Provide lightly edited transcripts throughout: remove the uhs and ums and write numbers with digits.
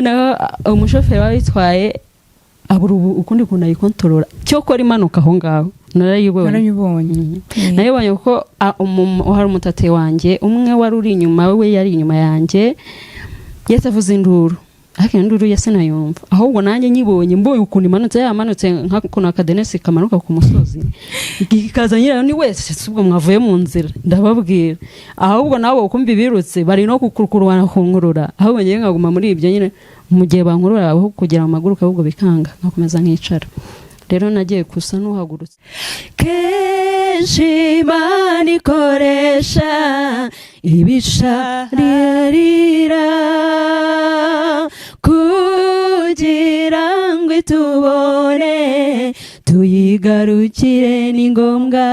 noneho umushoferi wabitwaye abura ukundi kuntu ayikontorora cyo kora imanuka aho ngaho narayibonye nayibonye kuko hari umutate wanjye umwe wari uri inyuma we yari inyuma yanjye yese avuze induru ariko induru yese nayumva ahubwo nanjye nyibonye mboye ukuntu imanutse yamanutse nk'ukuntu akadenesi kamanuka ku musozi ikaza nyirayo ni wese ubwo mwavuye mu nzira ndababwira ahubwo nabo ukumva ibirutse bari no kukurwana kunkurura ahubwo ngiye nkaguma muri ibyo nyine mu gihe bankurura aho kugira amaguru ahubwo bikanga nkakomeza nkicara rero nagiye kusa n'uhagurutse kenshi Imana ikoresha ibisharira kugira ngo itubone tuyigarukire ni ngombwa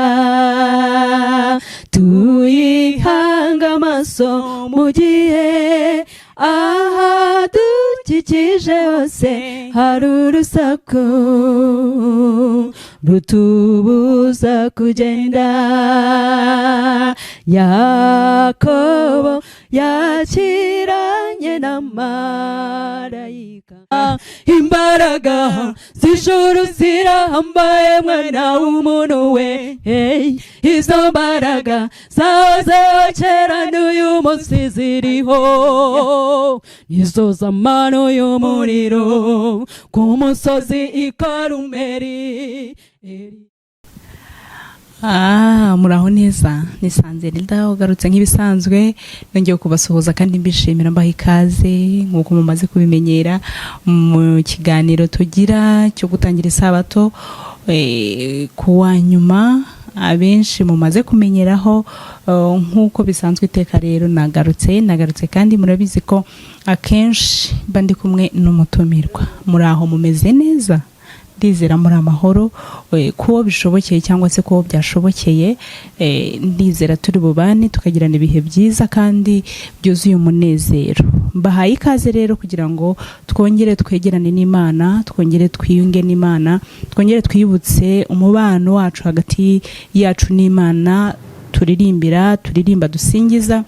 tuyihanga amaso mu gihe aha dukikije hose hari urusaku rutubuza kugenda Yakobo yakiranye na marayika imbaraga z'ijuru zirahambaye mwana w'umuntu we izo mbaraga zahozeho kera n'uyu munsi ziriho nizo z'amano y'umuriro ku musozi i Karumeli. Muraho neza nisanze Rilda ugarutse nk'ibisanzwe nongeye kubasuhuza kandi mbishimira mbaha ikaze nk'uko mumaze kubimenyera mu kiganiro tugira cyo gutangira Isabato kuwa nyuma abenshi mumaze kumenyeraho nk'uko bisanzwe iteka rero nagarutse kandi murabizi ko akenshi bandi kumwe n'umutumirwa muraho mumeze neza ndizera muri amahoro kuwo bishobokeye cyangwa se kuwo byashobokeye ndizera turi bubane tukagirana ibihe byiza kandi byuzuye umunezero mbahaye ikaze rero kugira ngo twongere twegerane n'Imana twongere twiyunge n'Imana twongere twibutse umubano wacu hagati yacu n'Imana turirimba dusingiza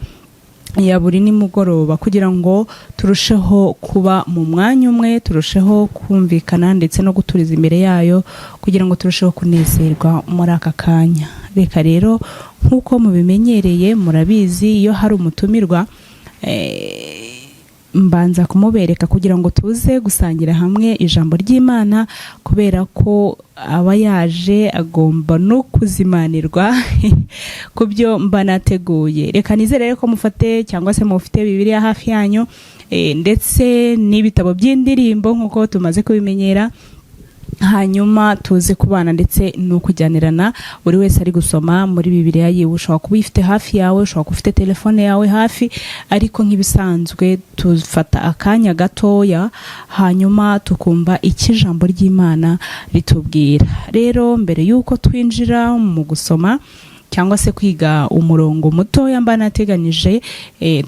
ya buri nimugoroba kugira ngo turusheho kuba mu mwanya umwe turusheho kumvikana ndetse no guturiza imbere yayo kugira ngo turusheho kunezerwa muri aka kanya. Reka rero nk'uko mubimenyereye murabizi iyo hari umutumirwa mbanza kumubereka kugira ngo tuze gusangira hamwe ijambo ry'Imana kubera ko aba yaje agomba no kuzimanirwa kubyo mbanateguye. Reka nizere ko mufate cyangwa se mufite Bibiliya hafi yanyu ndetse n'ibitabo by'indirimbo nk'uko tumaze kubimenyera hanyuma tuze kubana ndetse no kujyanirana buri wese ari gusoma muri Bibiliya yiwe ushobora kuba ifite hafi yawe ushobora kuba ufite telefone yawe hafi ariko nk'ibisanzwe tufata akanya gatoya hanyuma tukumva ijambo ry'Imana ritubwira. Rero mbere yuko twinjira mu gusoma cyangwa se kwiga umurongo mutoya mbanateganyije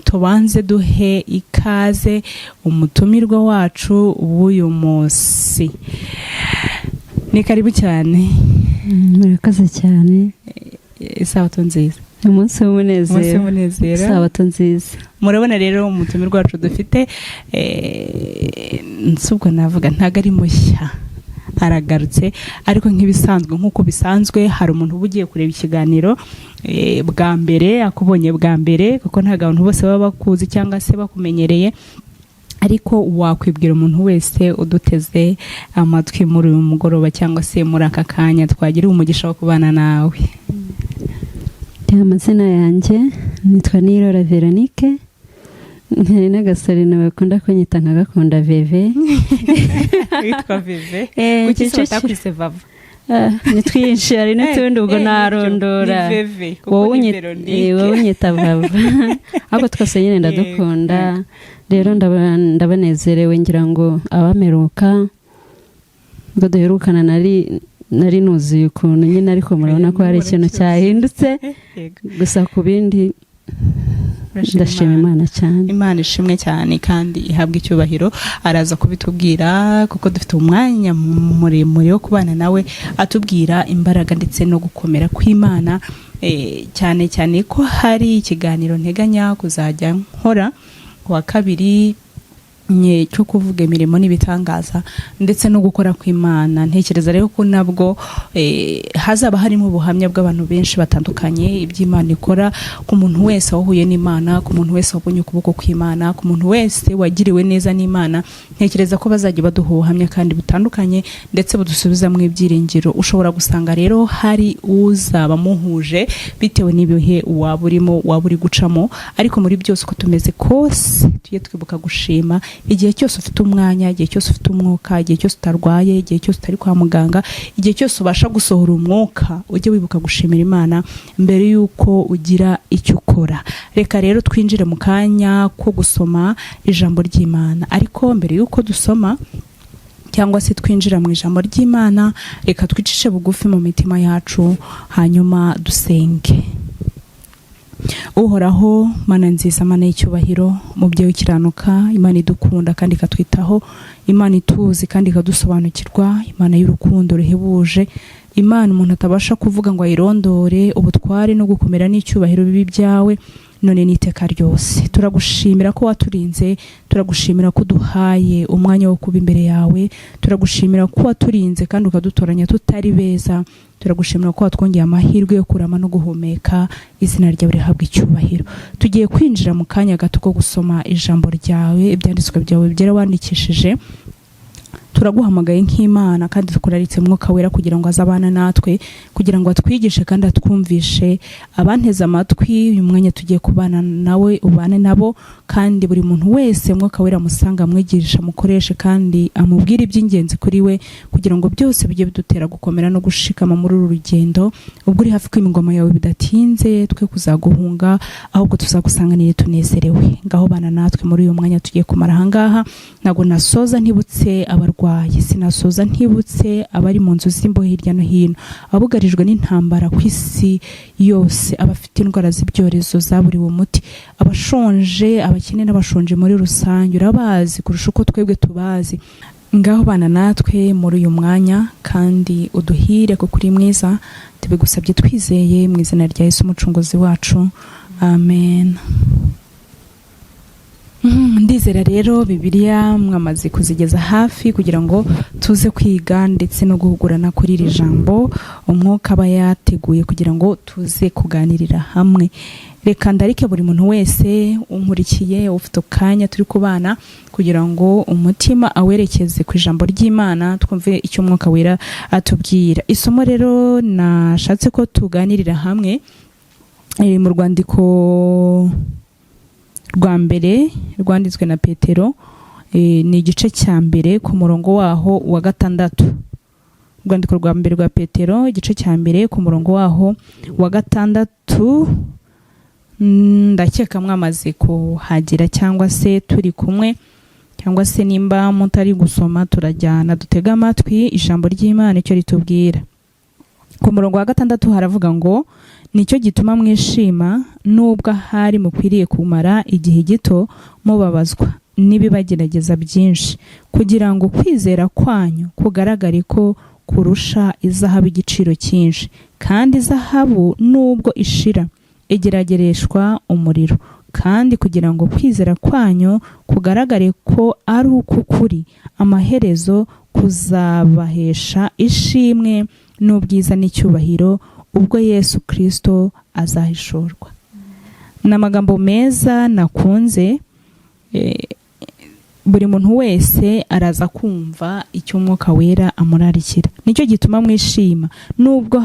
tubanze duhe ikaze umutumirwa wacu w'uyu munsi. Ni karibu cyane. Murakoze cyane. Isabato nziza. Umunsi w'umunezero. Isabato nziza. Murabona rero umutumirwa wacu dufite nsubwo navuga ntago ari mushya aragarutse ariko nk'ibisanzwe nk'uko bisanzwe hari umuntu ugiye kureba ikiganiro bwa mbere akubonye bwa mbere kuko ntago abantu bose baba bakuzi cyangwa se bakumenyereye ariko wakwibwira umuntu wese uduteze amatwi muri uyu mugoroba cyangwa se muri aka kanya twagira umugisha wo kubana nawe. Amazina yanjye nitwa Nirora Veronique nkiri n'agasore bakunda kunyita nka gakunda Veve. Witwa Veve kuki batakwise Vava? Ni twinshi ari n'utundi ubwo narondora wowe unyita Vava ahubwo twese nyine ndadukunda rero ndabanezerewe ngira ngo abameruka ngo duherukana nari nuzuye ukuntu nyine ariko murabona ko hari ikintu cyahindutse gusa ku bindi ndashima Imana cyane. Imana ishimwe cyane kandi ihabwa icyubahiro araza kubitubwira kuko dufite umwanya muremure wo kubana nawe atubwira imbaraga ndetse no gukomera kw'Imana cyane cyane ko hari ikiganiro nteganya kuzajya nkora kuwa kabiri cyo kuvuga imirimo n'ibitangaza ndetse no gukora kw'Imana. Ntekereza rero ko nabwo hazaba harimo ubuhamya bw'abantu benshi batandukanye iby'Imana ikora, ku muntu wese wahuye n'Imana, ku muntu wese wabonye ukuboko kw'Imana, ku muntu wese wagiriwe neza n'Imana. Ntekereza ko bazajya baduha ubuhamya kandi butandukanye ndetse budusubiza mu ibyiringiro. Ushobora gusanga rero hari uzaba muhuje bitewe n'ibihe waba urimo, waba uri gucamo, ariko muri byose uko tumeze kose tujye twibuka gushima igihe cyose ufite umwanya, igihe cyose ufite umwuka, igihe cyose utarwaye, igihe cyose utari kwa muganga, igihe cyose ubasha gusohora umwuka, ujye wibuka gushimira Imana mbere yuko ugira icyo ukora. Reka rero twinjire mu kanya ko gusoma ijambo ry'Imana, ariko mbere yuko dusoma cyangwa se twinjira mu ijambo ry'Imana, reka twicishe bugufi mu mitima yacu hanyuma dusenge. Uhoraho, Mana nziza, Mana y'icyubahiro, mubyeyi ukiranuka, Imana idukunda kandi ikatwitaho, Imana ituzi kandi ikadusobanukirwa, Imana y'urukundo ruhebuje, Imana umuntu atabasha kuvuga ngo ayirondore ubutware no gukomera n'icyubahiro bibi byawe none n'iteka ryose. Turagushimira ko waturinze, turagushimira ko duhaye umwanya wo kuba imbere yawe, turagushimira ko waturinze kandi ukadutoranya tutari beza, turagushimira ko watwongeye amahirwe yo kurama no guhumeka. Izina ryawe rihabwa icyubahiro. Tugiye kwinjira mu kanya gato ko gusoma ijambo ryawe, ibyanditswe byawe byera wandikishije. Turaguhamagaye nk'Imana kandi tukuraritse Mwuka Wera kugira ngo azabana natwe, kugira ngo atwigishe kandi atwumvishe. Abanteze amatwi uyu mwanya tugiye kubana nawe, ubane nabo, kandi buri muntu wese Mwuka Wera musanga, amwigisha, mukoreshe kandi amubwire iby'ingenzi kuri we, kugira ngo byose bijye bidutera gukomera no gushikama muri uru rugendo. Ubwo uri hafi kw'ingoma yawe bidatinze, twe kuzaguhunga, ahubwo tuzagusanganire tunezerewe. Ngaho bana natwe muri uyu mwanya tugiye kumara ahangaha. Ntago nasoza ntibutse abarwayi, sinasoza ntibutse abari mu nzu z'imbo hirya no hino, abugarijwe n'intambara ku isi yose, abafite indwara z'ibyorezo zaburiwe umuti, abashonje, abakene n'abashonje muri rusange, urabazi kurusha uko twebwe tubazi. Ngaho bana natwe muri uyu mwanya kandi uduhire kuko uri mwiza, tubigusabye twizeye mu izina rya Yesu umucunguzi wacu, amen. Ndizera rero Bibiliya mwamaze kuzigeza hafi kugira ngo tuze kwiga ndetse no guhugurana kuri iri jambo umwuka aba yateguye kugira ngo tuze kuganirira hamwe. Reka ndarike buri muntu wese unkurikiye ufite kanya turi kubana kugira ngo umutima awerekeze ku ijambo ry'Imana, twumve icyo Mwuka Wera atubwira. Isomo rero nashatse ko tuganirira hamwe mu rwandiko rwa mbere rwanditswe na Petero, ni igice cya mbere ku murongo waho wa 6. Rwandiko rwa mbere rwa Petero igice cya mbere ku murongo waho wa 6. Ndakeka mwamaze kuhagira cyangwa se turi kumwe, cyangwa se nimba mutari gusoma turajyana dutega amatwi ijambo ry'Imana icyo ritubwira. Ku murongo wa 6 haravuga ngo, nicyo gituma mwishima nubwo ahari mukwiriye kumara igihe gito mubabazwa n'ibibagerageza byinshi, kugira ngo kwizera kwanyu kugaragare ko kurusha izahabu igiciro cyinshi, kandi izahabu nubwo ishira igeragereshwa umuriro, kandi kugira ngo kwizera kwanyu kugaragare ko ari uk'ukuri, amaherezo kuzabahesha ishimwe n'ubwiza n'icyubahiro ubwo Yesu Kristo azahishurwa. N'amagambo meza nakunze, buri muntu wese araza kumva icyo Mwuka Wera amurarikira. Nicyo gituma mwishima nubwo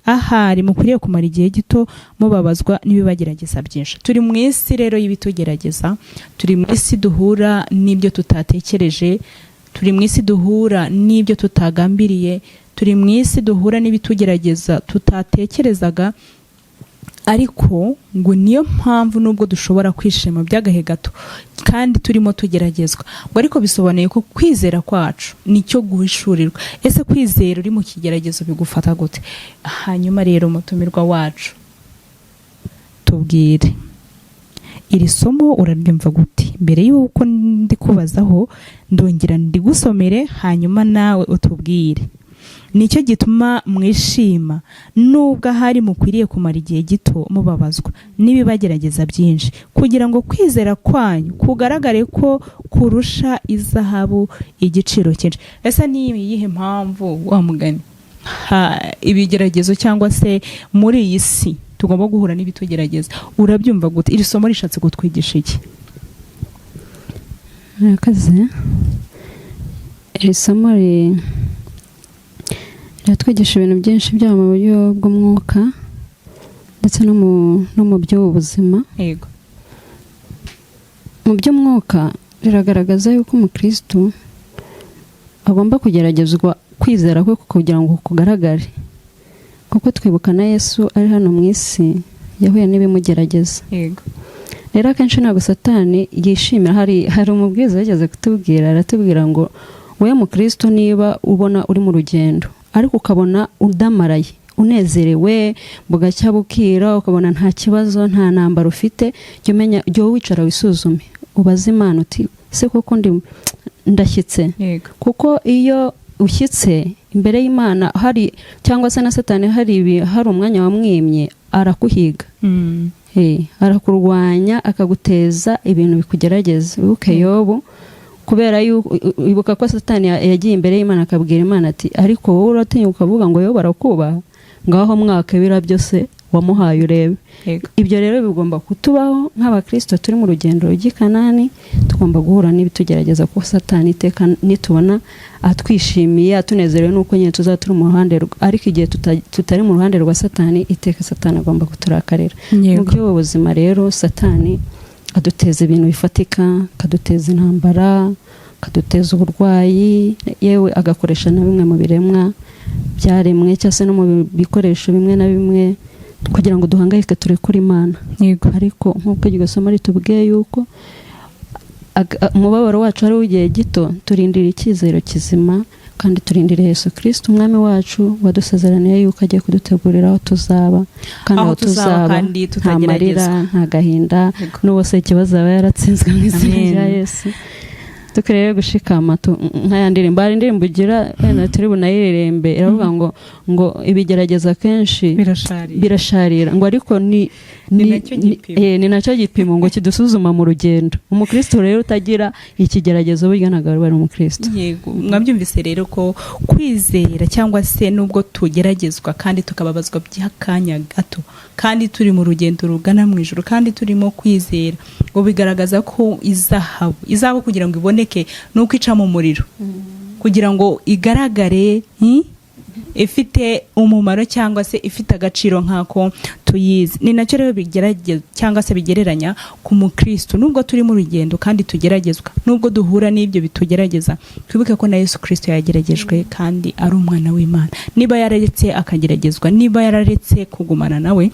ahari mukwiriye kumara igihe gito mubabazwa n'ibibagerageza byinshi. Turi mu isi rero y'ibitugerageza, turi mu isi duhura n'ibyo tutatekereje, turi mu isi duhura n'ibyo tutagambiriye, turi mu isi duhura n'ibitugerageza tutatekerezaga, ariko ngo niyo mpamvu nubwo dushobora kwishima by'agahe gato kandi turimo tugeragezwa, ngo ariko bisobanuye ko kwizera kwacu nicyo guhishurirwa. Ese kwizera uri mu kigeragezo bigufata gute? Hanyuma rero mutumirwa wacu tubwire, iri somo uraryumva gute? Mbere y'uko ndi kubazaho ndongera ndigusomere, hanyuma nawe utubwire. nicyo gituma mwishima nubwo ahari mukwiriye kumara igihe gito mubabazwa n'ibibagerageza byinshi, kugira ngo kwizera kwanyu kugaragare ko kurusha izahabu igiciro cyinshi. Ese ni iyihe mpamvu wa mugani ibigeragezo cyangwa se muri iyi si tugomba guhura n'ibitugerageza? Urabyumva gute? Iri somo rishatse kutwigisha iki? Murakoze. Iri somo riratwigisha ibintu byinshi byaba mu buryo bw'umwuka ndetse no mu by'ubuzima. Yego. Mu by'umwuka riragaragaza yuko umukristo agomba kugeragezwa kwizera kwe kugira ngo kugaragare, kuko twibuka na Yesu ari hano mu isi yahuye n'ibimugerageza. Yego. Rero akenshi ntabwo Satani yishimira. Hari umubwiza yageze kutubwira, aratubwira ngo wowe mukristo niba ubona uri mu rugendo ariko ukabona udamaraye unezerewe bugacya bukira ukabona nta kibazo nta ntambara ufite, jya wicara wisuzume ubaze Imana uti se koko ndashyitse? Kuko iyo ushyitse imbere y'Imana hari cyangwa se na Satani hari umwanya wamwimye arakuhiga. Arakurwanya akaguteza ibintu bikugerageza. Wibuke Yobu, kubera ibuka ko Satani yagiye imbere y'Imana akabwira Imana ati ariko wowe uratinyuka ukavuga ngo Yobu barakubaha, ngaho mwaka bira byose wamuhaye urebe. Ibyo rero bigomba kutubaho nk'abakristo turi mu rugendo rw'i Kanani. Tugomba guhura n'ibitugerageza kuko Satani iteka nitubona atwishimiye atunezerewe nuko nyine tuzaturi mu ruhande, ariko igihe tutari mu ruhande rwa Satani iteka Satani agomba kuturakarira. Mu by'ubuzima rero Satani aduteza ibintu bifatika, akaduteza intambara, akaduteza uburwayi, yewe agakoresha na bimwe mu biremwa byaremwe cyangwa se no mu bikoresho bimwe na bimwe kugira ngo duhangayike turekure Imana. Ariko nk'uko iryo somo ritubwiye yuko umubabaro wacu ari w'igihe gito, turindira icyizero kizima kandi turindire Yesu Kristo umwami wacu wadusezeraniye yuko agiye kudutegurira aho tuzaba, kandi aho tuzaba nta marira nta gahinda n'ubose ikibazo aba yaratsinzwe mu izina rya Yesu. Tukereye gushikama nk'aya ndirimbo, hari indirimbo ugira wenda turi bunayirembe iravuga ngo ibigerageza kenshi birasharira, ngo ariko ni nacyo gipimo ngo kidusuzuma mu rugendo. Umukristo rero utagira ikigeragezo burya ntabwo ari umukristo. Yego, mwabyumvise rero ko kwizera cyangwa se nubwo tugeragezwa kandi tukababazwa by'akanya gato kandi turi mu rugendo rugana mu ijuru kandi turimo kwizera, ngo bigaragaza ko izahabu kugira ngo iboneke nuko ica mu muriro kugira ngo igaragare ifite umumaro cyangwa se ifite agaciro nk'ako tuyizi. Ni nacyo rero bigerageza cyangwa se bigereranya ku mukristo. Nubwo turi mu rugendo kandi tugeragezwa, nubwo duhura n'ibyo bitugerageza, twibuke ko na Yesu Kristo yageragejwe kandi ari umwana w'Imana. Niba yararetse akageragezwa, niba yararetse kugumana nawe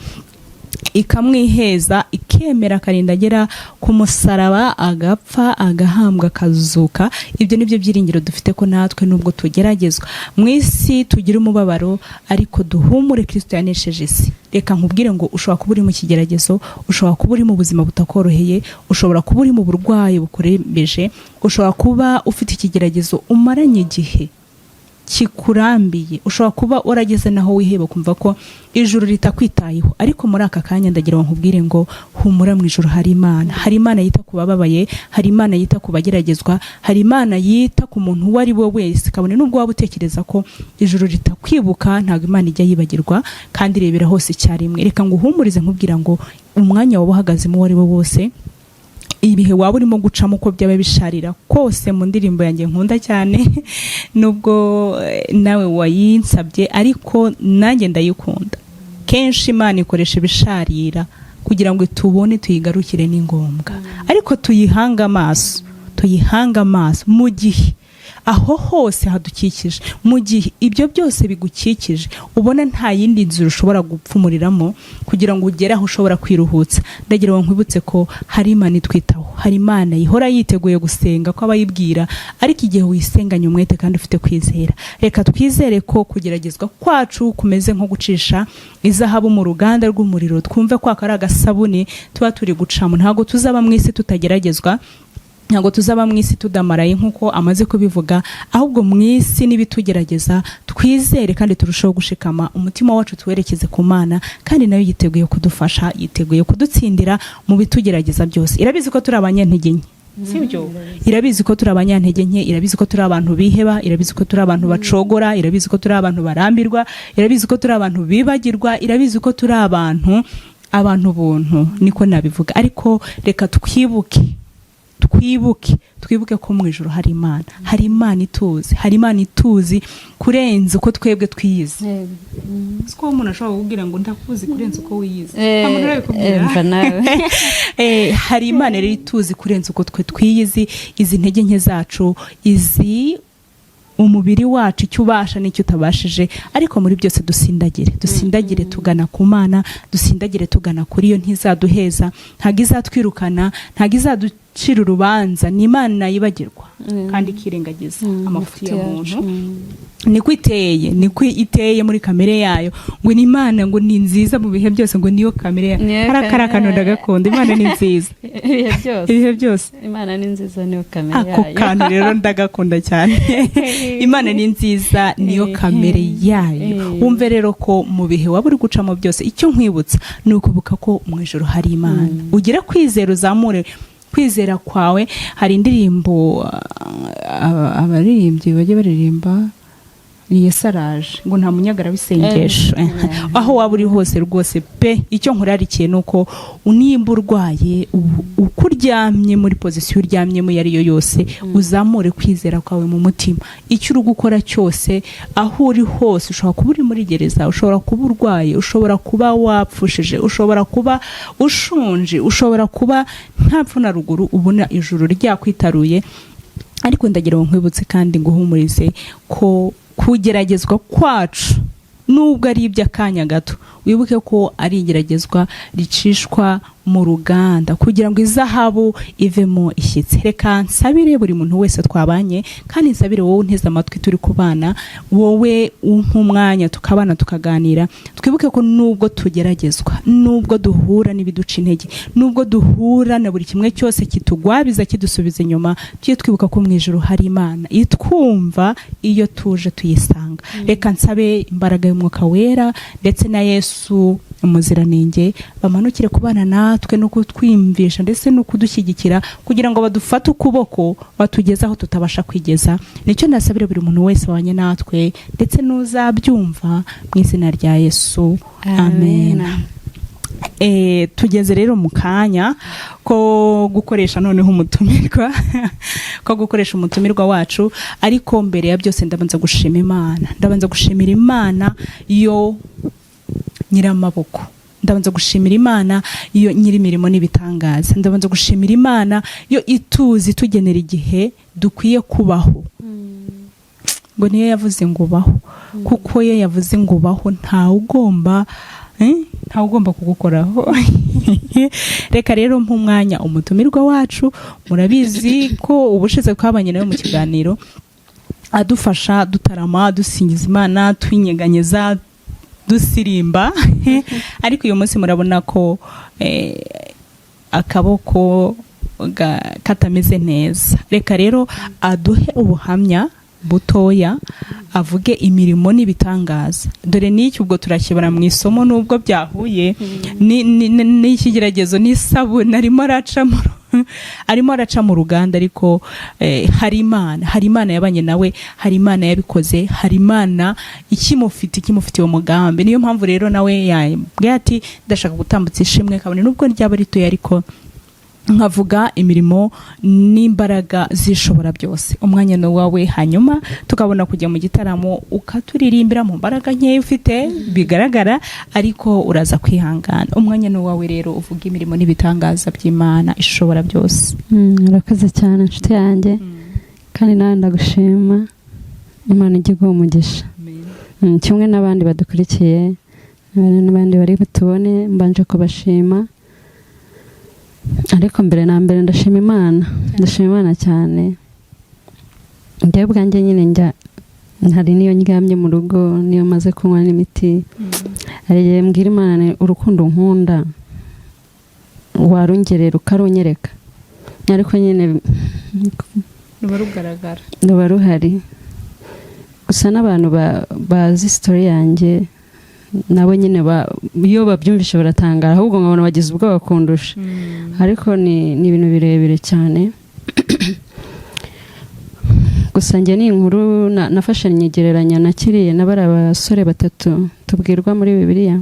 ikamwiheza ikemera akarinda agera ku musaraba agapfa agahambwa akazuka, ibyo nibyo byiringiro dufite ko natwe nubwo tugeragezwa mu isi tugira umubabaro ariko duhumure, Kristo yanesheje isi. Reka nkubwire ngo ushobora kuba uri mu kigeragezo, ushobora kuba uri mu buzima butakoroheye, ushobora kuba uri mu burwayi bukurembeje, ushobora kuba ufite ikigeragezo umaranye igihe kikurambiye, ushobora kuba urageze naho wiheba kumva ko ijuru ritakwitayeho, ariko muri aka kanya ndagira nkubwire ngo humura, mu ijuru hari Imana. Hari Imana yita ku bababaye, hari Imana yita ku bageragezwa, hari Imana yita ku muntu uwo ari we wese. Kabone nubwo waba utekereza ko ijuru ritakwibuka, ntabwo Imana ijya yibagirwa kandi irebera hose icyarimwe. Reka ngo uhumurize nkubwira ngo umwanya waba uhagazemo uwo ari wo wose, ibihe waba urimo gucamo uko byaba bisharira kose, mu ndirimbo yanjye nkunda cyane nubwo nawe wayinsabye ariko nanjye ndayikunda, kenshi Imana ikoresha ibisharira kugira ngo tubone tuyigarukire ni ngombwa, ariko tuyihanga amaso mu gihe aho hose hadukikije, mu gihe ibyo byose bigukikije ubona nta yindi nzira ushobora gupfumuriramo kugira ngo ugere aho ushobora kwiruhutsa. Ndagira ngo nkwibutse ko hari Imana itwitaho, hari Imana ihora yiteguye gusenga ko abayibwira, ariko igihe wisenganye umwete kandi ufite kwizera, reka twizere ko kugeragezwa kwacu kumeze nko gucisha izahabu mu ruganda rw'umuriro. Twumve ko akari agasabune tuba turi gucamo, ntabwo tuzaba mu isi tutageragezwa, ntabwo tuzaba mu isi tudamaraye nk'uko amaze kubivuga, ahubwo mu isi n'ibitugerageza twizere kandi turushaho gushikama, umutima wacu tuwerekeze ku Mana, kandi nayo yiteguye kudufasha, yiteguye kudutsindira mu bitugerageza byose. Irabizi ko turi abanyantege nke, sibyo? Irabizi ko turi abanyantege nke, irabizi ko turi abantu biheba, irabizi ko turi abantu bacogora, irabizi ko turi abantu barambirwa, irabizi ko turi abantu bibagirwa, irabizi ko turi abantu buntu, niko nabivuga. Ariko reka twibuke ko mu ijuru hari Imana, hari Imana ituzi kurenza uko twebwe twiyizi. Siko umuntu ashobora kukubwira ngo ndakuzi kurenza uko wiyizi, hari Imana rero ituzi kurenza uko twe twiyizi, izi ntege nke zacu, izi umubiri wacu icyo ubasha n'icyo utabashije, ariko muri byose dusindagire tugana ku Mana, dusindagire tugana kuri yo. Ntizaduheza, ntago izatwirukana, ntago izaducira urubanza. Ni Imana yibagirwa kandi ikirengagiza amafuti ya muntu. Niko iteye muri kamere yayo, ngo ni Imana, ngo ni nziza mu bihe byose, ngo niyo kamere yayo. Harakano ndagakunda, Imana ni nziza ibihe byose. Imana ni nziza, niyo kamere yayo. Ako kantu rero ndagakunda cyane. Imana ni nziza, niyo kamere yayo. Wumve rero ko mu bihe waba uri gucamo byose, icyo nkwibutsa ni ukubuka ko mu ijuru hari Imana. Ugira kwizera, uzamure kwizera kwawe. Hari indirimbo abaririmbyi bajye baririmba, Yesaraje ngo nta munyagara w'isengesho. Aho waba uri hose rwose pe, icyo nkurarikiye nuko unimba urwaye, ukuryamye muri position uryamyemo yari yo yose, uzamure kwizera kwawe mu mutima. Icyo uri gukora cyose, aho uri hose, ushobora kuba uri muri gereza, ushobora kuba urwaye, ushobora kuba wapfushije, ushobora kuba ushonje, ushobora kuba nta pfu na ruguru, ubona ijuru ryakwitaruye. Ariko ndagira ngo nkwibutse kandi nguhumurize ko kugeragezwa kwacu nubwo ari iby'akanya gato, wibuke ko ari igeragezwa ricishwa mu ruganda kugira ngo izahabu ivemo ishyitsi. Reka nsabire buri muntu wese twabanye, kandi nsabire wowe unteze amatwi turi kubana, wowe nk'umwanya tukabana tukaganira. Twibuke ko nubwo tugeragezwa, nubwo duhura n'ibiduca intege, nubwo duhura na buri kimwe cyose kitugwabiza kidusubiza inyuma, tujye twibuka ko mu ijuru hari Imana itwumva iyo tuje tuyisanga. Reka nsabe imbaraga y'Umwuka Wera ndetse na Yesu umuziranenge bamanukire kubana natwe no kutwimvisha ndetse no kudushyigikira, kugira ngo badufate ukuboko batugeze aho tutabasha kwigeza. Nicyo nasabire buri muntu wese wanye natwe ndetse n'uzabyumva mu izina rya Yesu, amen. Tugeze rero mu kanya ko gukoresha noneho umutumirwa ko gukoresha umutumirwa wacu. Ariko mbere ya byose ndabanza gushima Imana, ndabanza gushimira Imana yo nyiramaboko, ndabanza gushimira Imana yo nyirimirimo n'ibitangaza, ndabanza gushimira Imana yo ituzi tugenera igihe dukwiye kubaho. Ngo niyo yavuze ngo baho, kuko yo yavuze ngo baho, ntawe ugomba kugukoraho. Reka rero nk'umwanya umutumirwa wacu, murabizi ko ubushize twabanye nawe mu kiganiro adufasha dutarama, dusingiza Imana, twinyeganyeza, dusirimba. Ariko uyu munsi murabona ko akaboko katameze neza. Reka rero aduhe ubuhamya butoya, avuge imirimo n'ibitangaza. Dore n'iki ubwo turakibara mu isomo, nubwo byahuye n'ikigeragezo n'isabune arimo araca mu ruganda. Ariko hari Imana yabanye nawe, hari Imana yabikoze, hari Imana ikimufitiye umugambi. Niyo mpamvu rero nawe yabwiye ati ndashaka gutambutsa ishimwe, kabone nubwo ryaba ritoya, ariko nkavuga imirimo n'imbaraga zishobora byose. Umwanya ni wawe, hanyuma tukabona kujya mu gitaramo ukaturirimbira mu mbaraga nkeya ufite bigaragara, ariko uraza kwihangana. Umwanya ni wawe rero, uvuga imirimo n'ibitangaza by'Imana ishobora byose. Urakoze cyane nshuti yanjye, kandi nawe ndagushima. Imana iguhe umugisha, kimwe n'abandi badukurikiye n'abandi bari butubone. Mbanje kubashima, ariko mbere na mbere ndashima Imana cyane. Njyewe bwanjye nyine hari niyo ndyamye mu rugo, niyo maze kunywa n'imiti, ariye mbwira Imana urukundo nkunda warungerera ukarunyereka. Ariko nyine ruba ruhari gusa n'abantu bazi story yanjye nabo nyine iyo babyumvishe baratangara ahubwo nkabona bagize ubwoba kundusha ariko ni ibintu birebire cyane gusa njye ni inkuru nafashe nyegereranya nakiriye n'abari abasore batatu tubwirwa muri Bibiliya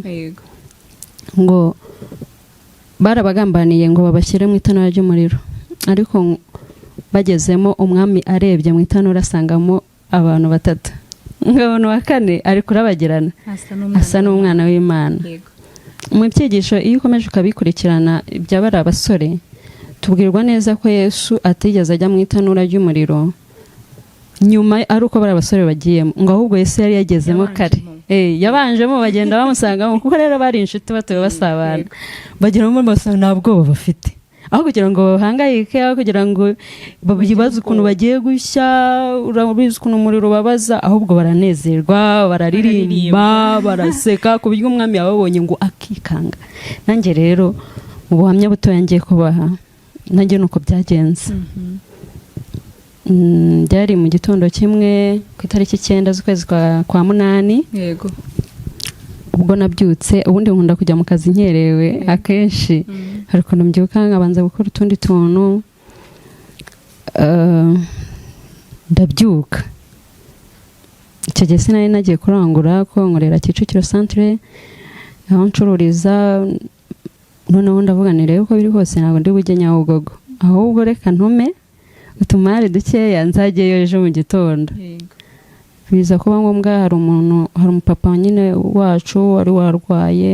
ngo barabagambaniye ngo babashyire mu itanura ry'umuriro ariko bagezemo umwami arebye mu itanura asangamo abantu batatu ngabona wa kane ari kurabagirana asa n'umwana w'Imana mu byigisho iyo ukomeje ukabikurikirana by'abari abasore tubwirwa neza ko Yesu atigeze ajya mu itanura ry'umuriro nyuma ari uko bari abasore bagiyemo ngo ahubwo Yesu yari yagezemo kare yabanjemo bagenda bamusangamo kuko rero bari inshuti batoye basabana bagiramo basanga nta bwoba bafite aho kugira ngo bahangayike aho kugira ngo babibaze ukuntu bagiye gushya urabizi ukuntu umuriro babaza ahubwo baranezerwa bararirimba baraseka ku buryo umwami yababonye ngo akikanga nanjye rero mu buhamya butoya ngiye kubaha nanjye nuko byagenze byari mu gitondo kimwe ku itariki 9 z'ukwezi kwa munani yego ubwo nabyutse ubundi nkunda kujya mu kazi nkerewe akenshi hari ukuntu mbyuka nkabanza gukora utundi tuntu ndabyuka icyo gihe sinari nagiye kurangura ko nkorera Kicukiro centre aho ncururiza noneho ndavuga ni rero uko biri hose ntabwo ndi bujye Nyabugogo ahubwo reka ntume utumari dukeya nzageyo ejo mu gitondo biza kuba ngombwa hari umupapa nyine wacu wari warwaye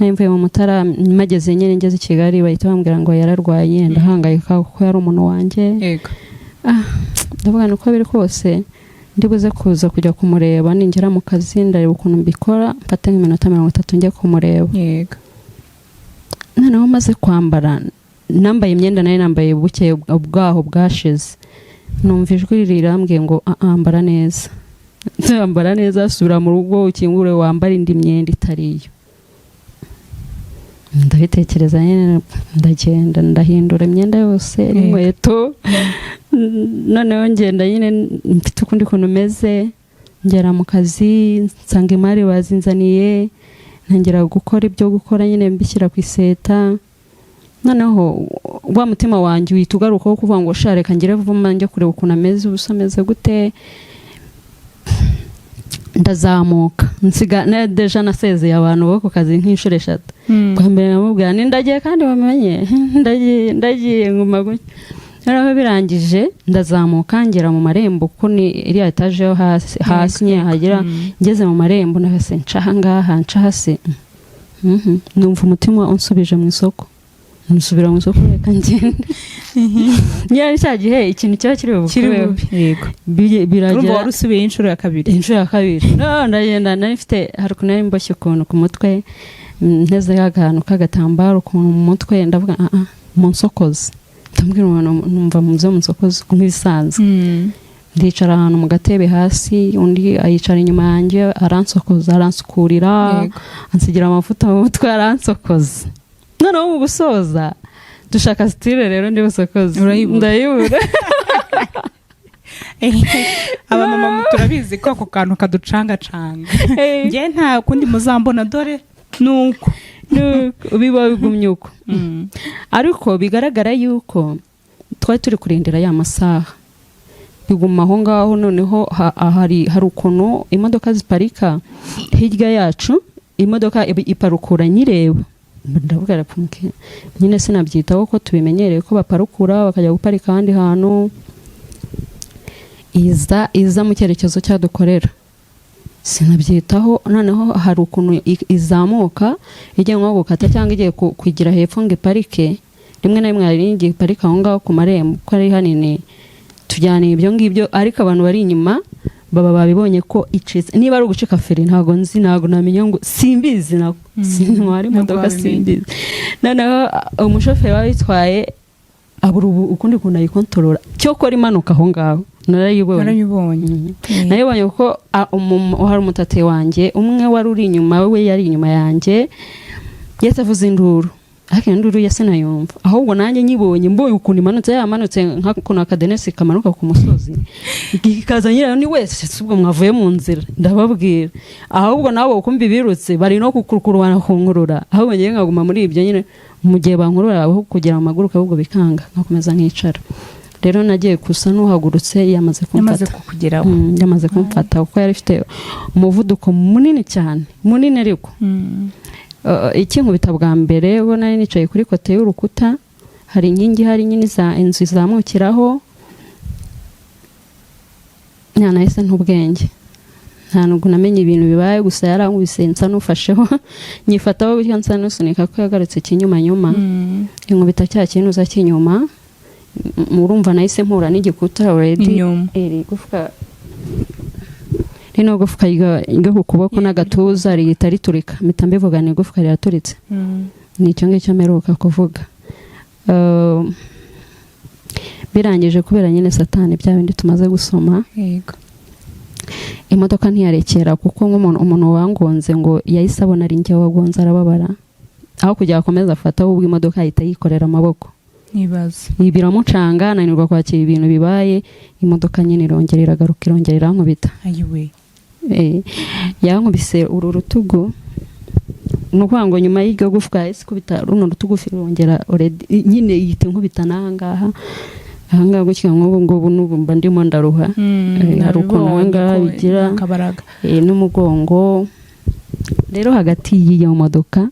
mvuye mu Mutara mageze nyine ngeze i Kigali bahita bambwira ngo yararwaye ndahangayika kuko yari umuntu wanjye ndavuga uko biri kose ndibuze kuza kujya kumureba ningera mu kazi ndareba ukuntu mbikora mfate nk'iminota 30 njye kumureba noneho maze kwambara nambaye imyenda nayo nambaye buke bwaho bwashize numva ijwi rirambwiye ngo ambara neza ambara neza sura mu rugo ukingure wambara indi myenda itariyo ndabitekereza nyine ndagenda ndahindura imyenda yose n'inkweto noneho ngenda nyine mfite ukundi kuntu meze ngera mu kazi nsanga imari bazinzaniye ntangira gukora ibyo gukora nyine mbishyira ku iseta noneho wa mutima wanjye uhita ugaruka wo kuvuga ngo shareka ngire vuba njye kureba ukuntu ameze ubusomeze gute ndazamuka nsiga deja nasezeye abantu bo ku kazi nk'inshuro 3 kwa mbere namubwira ni ndagiye kandi bamenye ndagiye nguma gutya naraho birangije ndazamuka ngera mu marembo kuko ni iriya etage yo hasi nye hagira ngeze mu marembo nahase ncaha ngaha nca hasi numva umutima unsubije mu isoko nsubira mu isoko reka ngende nyari cya gihe ikintu kiba kiri bukwe yego birajya urumva warusubiye inshuro ya kabiri no ndagenda nifite hari kunari mboshye ukuntu ku mutwe nteze akantu k'agatambaro ku mutwe ndavuga mu nsokozi ndambwira umuntu numva mu byo mu nsokozi nk'ibisanzwe ndicara ahantu mu gatebe hasi undi ayicara inyuma yanjye aransokoza aransukurira ansigira amavuta mu mutwe aransokoza noneho mu gusoza dushaka style rero ndi busokoze ndayibura aba mama turabizi ko ako kantu kaducanga nge nta kundi muzambona dore nuko biba bigumye uko ariko bigaragara yuko twari turi kurindira ya masaha biguma aho ngaho noneho hari ukuntu imodoka ziparika hirya yacu imodoka iparukura nyireba ndavuga rapfunke nyine sinabyitaho ko tubimenyereye ko baparukura bakajya guparika ahandi hantu iza mu cyerekezo cyadukorera sinabyitaho noneho hari ukuntu izamuka igiye nko gukata cyangwa igiye kwigira hepfo ngo iparike rimwe na rimwe hari igiye iparika aho ngaho ku marembo ko ari hanini tujyana ibyo ngibyo ariko abantu bari inyuma baba babibonye ko icitse niba ari ugucika feri ntago nzi ntago namenya ngo simbizi nako sinwari imodoka simbizi noneho umushoferi wabitwaye abura ukundi kuntu ayikontorora cyo kora impanuka aho ngaho narayibonye ko hari umutate wanjye umwe wari uri inyuma we yari inyuma yanjye yese avuze induru ariko nduru yasenayumva ahubwo nanjye nyibonye mbonye ukuntu yamanutse nk'ukuntu akadenesi kamanuka ku musozi ikaza nyirayo ni wese ubwo mwavuye mu nzira ndababwira ahubwo nabo ukumva birutse bari no kukurwana kunkurura ahubwo ngiye nkaguma muri ibyo nyine mu gihe bankurura aho kugira amaguru ahubwo bikanga nkakomeza nkicara rero nagiye kusa n'uhagurutse yamaze kumfata kuko yari ifite umuvuduko munini cyane munini ariko ikinkubita bwa mbere bo nari nicaye kuri kote y'urukuta hari inkingi hari nyine inzu izamukiraho nahise ntubwenge nta nubwo namenye ibintu bibaye gusa yarankubise nsa n'ufasheho nyifataho bityo nsa n'usunika ko yagarutse ikinyuma inkubita cya kintu uza kinyuma murumva nahise mpura n'igikuta already gufwa rino gufwa yiga ku kuboko n'agatuza rihita riturika mpita mbivuga ni gufwa riraturitse nicyo ngicyo mperuka kuvuga birangije kubera nyine satani bya bindi tumaze gusoma yego imodoka ntiyarekera kuko umuntu wangonze ngo yahise abona ari njye wagonze arababara aho kujya akomeza afata ahubwo imodoka ahita yikorera amaboko biramucanga ananirwa kwakira ibintu bibaye imodoka nyine irongera iragaruka irongera irankubita yankubise uru rutugu nukuvuga ngo nyuma y'iryo gufwa yahise kubita runo rutugu irongera nyine yita inkubita n'ahangaha gutya nk'ubu ngubu n'ubu mba ndimo ndaruha hari ukuntu ahangaha bigira n'umugongo rero hagati y'iyo modoka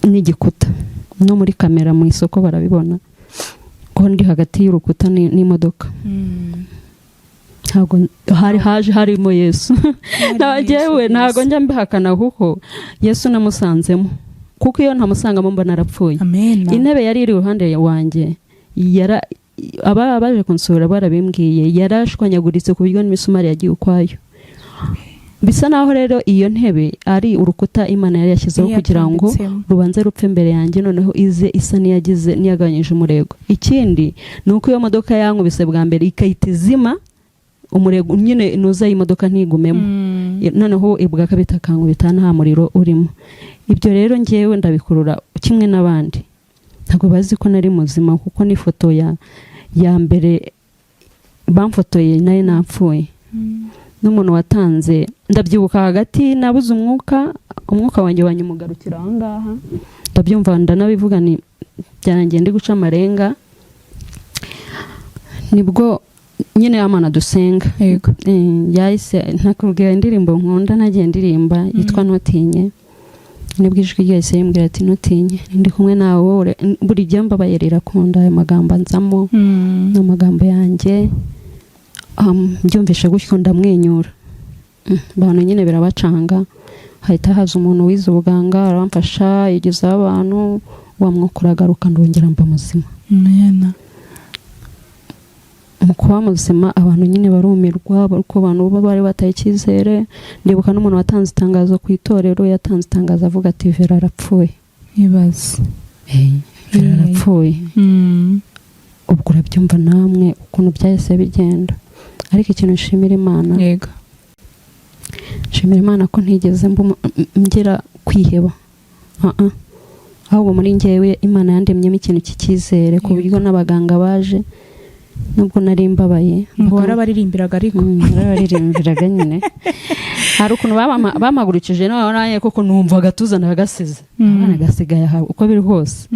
n'igikuta no muri kamera mu isoko barabibona ko ndi hagati y'urukuta n'imodoka ntabwo harimo Yesu nabagewe ntabwo njya mbihakana kuko Yesu namusanzemo kuko iyo ntamusangamo mba narapfuye intebe yari iri iruhande wanjye abaje kunsura barabimbwiye yarashwanyaguritse ku buryo n'imisumari yagiye ukwayo bisa naho rero iyo ntebe ari urukuta Imana yari yashyizeho kugira ngo rubanze rupfe imbere yanjye noneho ize isa niyagabanyije umurego ikindi ni uko iyo modoka yankubise bwa mbere ikahita izima umurego nyine nuza y'imodoka ntigumemo noneho ibwa kabita kankubita nta muriro urimo ibyo rero ngewe ndabikurura kimwe n'abandi ntabwo bazi ko nari muzima kuko n'ifoto ya mbere bamfotoye nayo napfuye n'umuntu watanze ndabyibuka hagati nabuze umwuka wanjye wanyimugarukira aho ngaha ndabyumva ndanabivuga ni byarangiye ndi guca amarenga nibwo nyine Imana dusenga yahise ntakubwira indirimbo nkunda nagiye ndirimba yitwa Ntutinye nibwo ijwi ryahise yimbwira ati ntutinye ndi kumwe nawe buri gihe mbabaye rirakunda ayo magambo anzamo n'amagambo yanjye mbyumvishe gutyo ndamwenyura abantu nyine birabacanga hahita haza umuntu wize ubuganga aramfasha yigizaho abantu wamwuka uragaruka ndongera mba muzima mu kuba muzima abantu nyine barumirwa kuko abantu bari bataye icyizere ndibuka n'umuntu watanze itangazo ku itorero yatanze itangazo avuga ati Vera arapfuye Vera arapfuye ubwo urabyumva namwe ukuntu byahise bigenda ariko ikintu nshimira Imana nshimira Imana ko ntigeze ngira kwiheba ahubwo muri njyewe Imana yandemyemo ikintu cy'icyizere ku buryo n'abaganga baje nubwo nari mbabaye warabaririmbiraga ariko warabaririmbiraga nyine hari ukuntu bamagurikije nawe koko numva agatuzana agasize abana gasigaye uko biri hose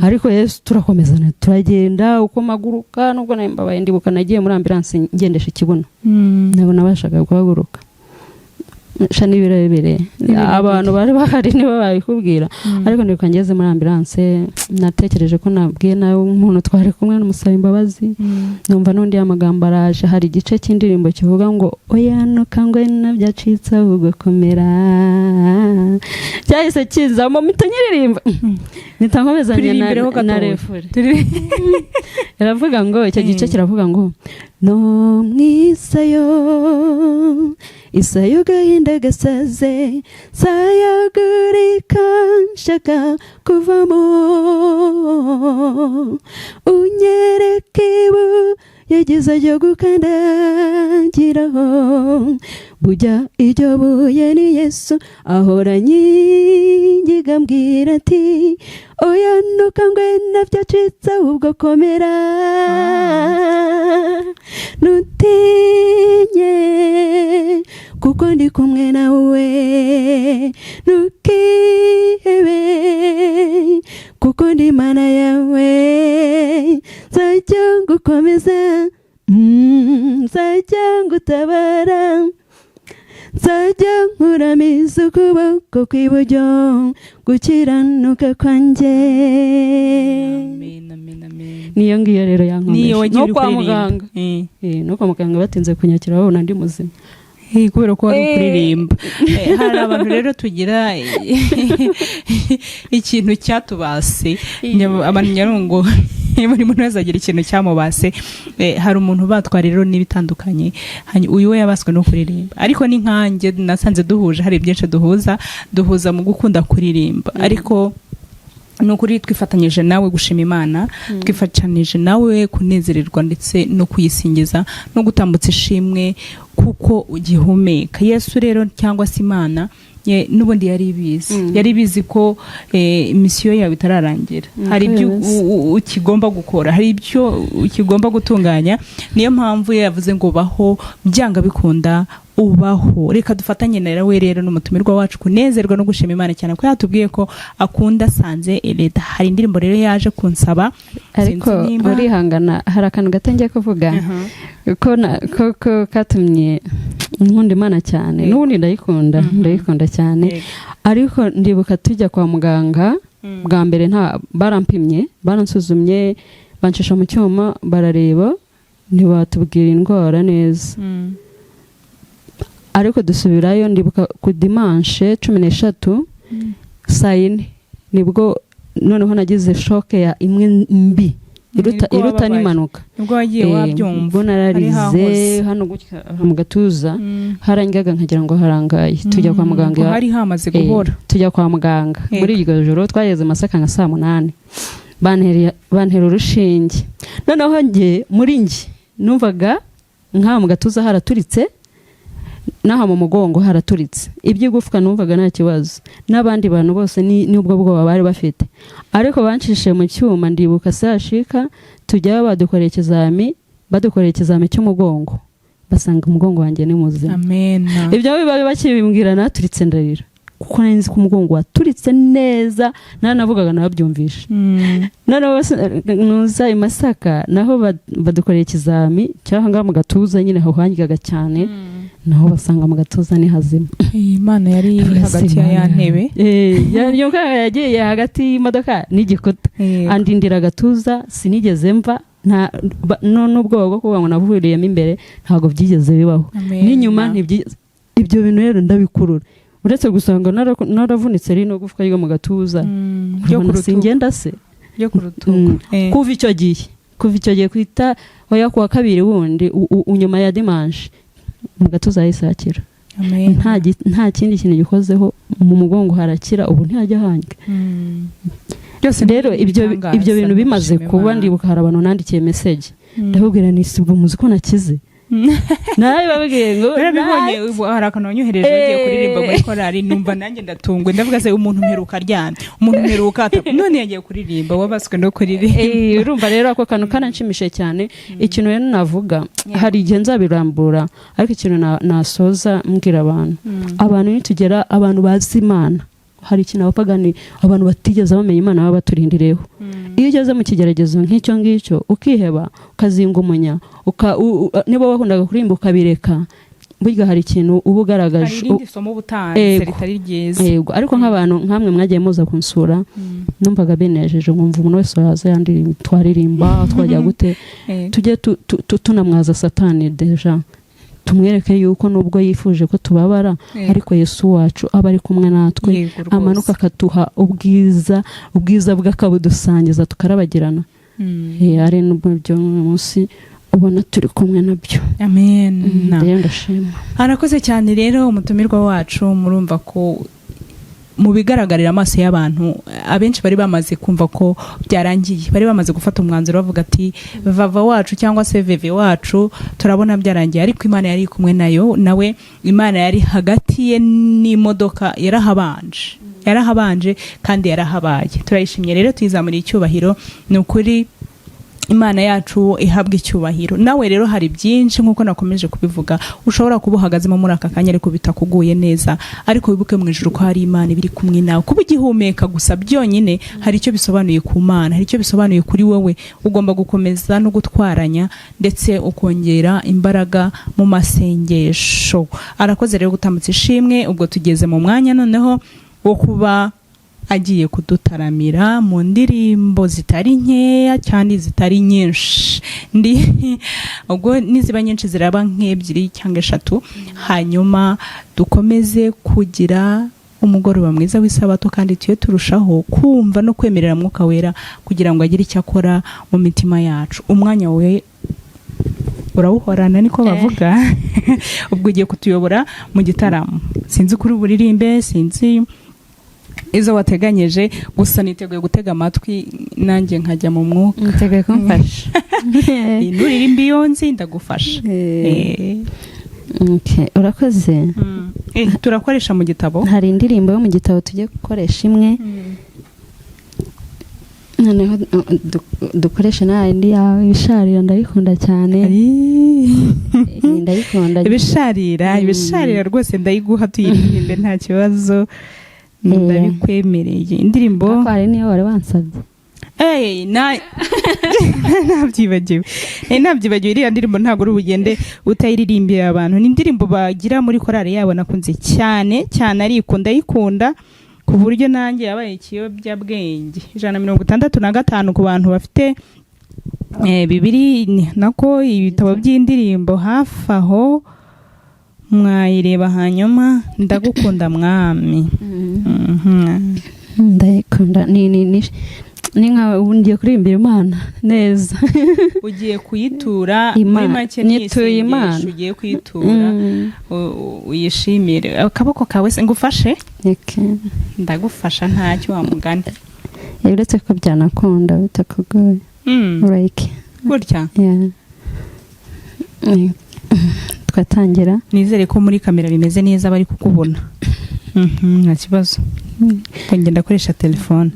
ariko Yesu turakomezana turagenda uko maguruka nubwo nari mbabaye ndibuka nagiye muri ambulance ngendesha ikibuno nabo nabashaga guhaguruka shani birebire abantu bari bahari niba babikubwira ariko ndibuka ngeze muri ambulance natekereje ko nabwiye nawe umuntu twari kumwe n'umusaba imbabazi numva n'undi y'amagambo araje hari igice cy'indirimbo kivuga ngo oya no kangwe nabyacitse ugukomera cyahise kizamo mitanyiririmba nitankomezanye na refure yaravuga ngo icyo gice kiravuga ngo no mwisayo isayo gahinda gasaze sayagurika nshaka kuvamo unyereke yageze ajya gukandagiraho burya iryo buye ni Yesu ahora nyingiga mbwira ati oya ntukangwe nabyacitse ahubwo komera nutinye kuko ndi kumwe nawe ntukihebe kuko ndi Imana yawe nzajya ngukomeza nzajya ngutabara nzajya nkuramiza ukuboko kw'iburyo gukiranuka kwanjye. Niyo ngiyo rero yankomeje no kwa muganga no kwa muganga batinze kunyakira babona ndi muzima kubera ko wari kuririmba. Hari abantu rero tugira ikintu cyatubase abantu nyarungo buri muntu wese agira ikintu cyamubase. Hari umuntu batwara rero n'ibitandukanye uyu we yabaswe no kuririmba ariko ni nkanjye nasanze duhuje hari byinshi duhuza mu gukunda kuririmba ariko nukuri twifatanyije nawe gushima Imana twifatanyije nawe kunezererwa ndetse no kuyisingiza no gutambutsa ishimwe kuko ugihumeka. Yesu rero cyangwa se Imana n'ubundi yari bizi ko misiyo yawe itararangira, hari ibyo ukigomba gukora, hari ibyo ukigomba gutunganya. Niyo mpamvu yavuze ngo baho byanga bikunda ubaho. Reka dufatanye nawe rero n'umutumirwa wacu kunezerwa no gushima Imana cyane ko yatubwiye ko akunda sanze eleda. Hari indirimbo rero yaje kunsaba ariko urihangana hari akantu gatangiye kuvuga ko katumye nkunda Imana cyane n'ubundi ndayikunda cyane ariko ndibuka tujya kwa muganga bwa mbere nta barampimye baransuzumye bancisha mu cyuma barareba ntibatubwira indwara neza ariko dusubirayo ndibuka ku dimanche 13 saa 4 nibwo noneho nagize shoke ya imwe mbi iruta n'impanuka nibwo wagiye wabyumva nararize hano gutya mu gatuza harangaga nkagira ngo harangaye tujya kwa muganga hari hamaze guhora tujya kwa muganga muri iryo joro twageze Masaka nka saa 8 bantera urushinge noneho muri nge numvaga nka mu gatuza haraturitse naha mu mugongo haraturitse iby'igufwa numvaga nta kibazo n'abandi bantu bose n'ubwo bwoba bari bafite ariko bancishe mu cyuma ndibuka sashika tujya badukoreye ikizami cy'umugongo basanga umugongo wanjye ni muzima. Amen. Ibyo biba bakibimbwira naturitse ndarira kuko nzi ko umugongo waturitse neza navugaga nabyumvisha none bose nuza i Masaka naho badukoreye ikizami cyangwa mu gatuza nyine aho hangigaga cyane naho basanga mu gatuza ni hazima. Imana yari hagati ya ntebe yonka yagiye hagati y'imodoka n'igikuta andindira gatuza sinigeze mva n'ubwoba bwo kuba ngo navuriyemo imbere ntago byigeze bibaho n'inyuma ibyo bintu rero ndabikurura uretse gusanga naravunitse rino gufwa yiga mu gatuza byo singenda se byo ku rutugu kuva icyo gihe kwita oya kuwa kabiri wundi unyuma ya dimanche mu gatuza yisakira nta kindi kintu gikozeho mu mugongo harakira ubu ntihajya hange byose rero ibyo bintu bimaze kuba ndibuka hari abantu nandikiye message ndabubwira ni sibwo muzi ko nakize nawe babwiye ngo narabibonye hari akantu wanyohereje wagiye kuririmba muri korali numva nanjye ndatungwe ndavuga se umuntu mperuka ryane umuntu mperuka none yagiye kuririmba wabaswe no kuririmba urumva rero ako kantu kananshimishe cyane ikintu rero navuga hari igihe nzabirambura ariko ikintu nasoza mbwira abantu nitugera abantu bazi Imana hari ikintu abapagani abantu batigeze bamenya Imana baba baturindireho iyo ugeze mu kigeragezo nk'icyo ngicyo ukiheba ukazinga umunya niba wakundaga kuririmba ukabireka burya hari ikintu uba ugaragaje irindi somo ubutanze ritari ryiza ariko nk'abantu nkamwe mwagiye muza kunsura numvaga binejeje nkumva umuntu wese waza yandirimba twaririmba twajya gute tujye tunamwaza Satani deja tumwereke yuko nubwo yifuje ko tubabara ariko Yesu wacu aba ari kumwe natwe amanuka akatuha ubwiza bw'akabudusangiza tukarabagirana ari n'ubwo munsi ubona turi kumwe nabyo. Amen. Ndashima Arakoze cyane rero umutumirwa wacu murumva ko mu bigaragarira amaso y'abantu abenshi bari bamaze kumva ko byarangiye, bari bamaze gufata umwanzuro bavuga ati vava wacu cyangwa se veve wacu turabona byarangiye, ariko Imana yari kumwe nawe Imana yari hagati ye n'imodoka, yarahabanje kandi yarahabaye. Turayishimye rero, tuyizamuriye icyubahiro. Ni ukuri Imana yacu ihabwa icyubahiro. Nawe rero hari byinshi nkuko nakomeje kubivuga ushobora kuba uhagazemo muri aka kanya ariko bitakuguye neza, ariko wibuke mu ijuru ko hari Imana ibiri kumwe nawe. Kuba ugihumeka gusa byonyine hari icyo bisobanuye ku Mana, hari icyo bisobanuye kuri wowe. Ugomba gukomeza no gutwaranya ndetse ukongera imbaraga mu masengesho. Arakoze rero gutambutsa ishimwe. Ubwo tugeze mu mwanya noneho wo kuba agiye kudutaramira mu ndirimbo zitari nkeya cyane zitari nyinshi. Ubwo niziba nyinshi ziraba nk'ebyiri cyangwa eshatu, hanyuma dukomeze kugira umugoroba mwiza w'isabato kandi tuye turushaho kumva no kwemerera Mwuka Wera kugira ngo agire icyo akora mu mitima yacu. Umwanya we urawuhorana niko bavuga. Ubwo ugiye kutuyobora mu gitaramo. Sinzi kuri buririmbe, sinzi izo wateganyije, gusa niteguye gutega amatwi nanjye nkajya mu mwuka. Niteguye kumfasha. Nuririmba iyo nzi ndagufasha. Okay, urakoze. Turakoresha mu gitabo. Hari indirimbo yo mu gitabo tujye gukoresha imwe. Noneho dukoresha na indi yawe ibisharira, ndayikunda cyane. Ndayikunda. Ibisharira rwose ndayiguha tuyiririmbe nta kibazo. Ndabikwemereye. Indirimbo kwari niyo wari wansabye. Nabyibagiwe iriya ndirimbo ntabwo uri bugende utayiririmbira abantu. Ni indirimbo bagira muri korali yabo nakunze cyane ariko ndayikunda ku buryo nanjye yabaye ikiyobyabwenge. 165 ku bantu bafite Bibiri nako ibitabo by'indirimbo hafi aho mwayireba. Hanyuma ndagukunda mwami. Ndayikunda. Ni nka ngiye kuririmbira Imana neza. Ugiye kuyitura muri make nituye Imana. Ugiye kuyitura uyishimire. Akaboko kawe se ngufashe? Ndagufasha ntacyo wamugana. Uretse ko byanakunda bitakugoye. Like gutya. Twatangira. Nizere ko muri kamera bimeze neza bari kukubona. Nta kibazo. Ngenda koresha telefone.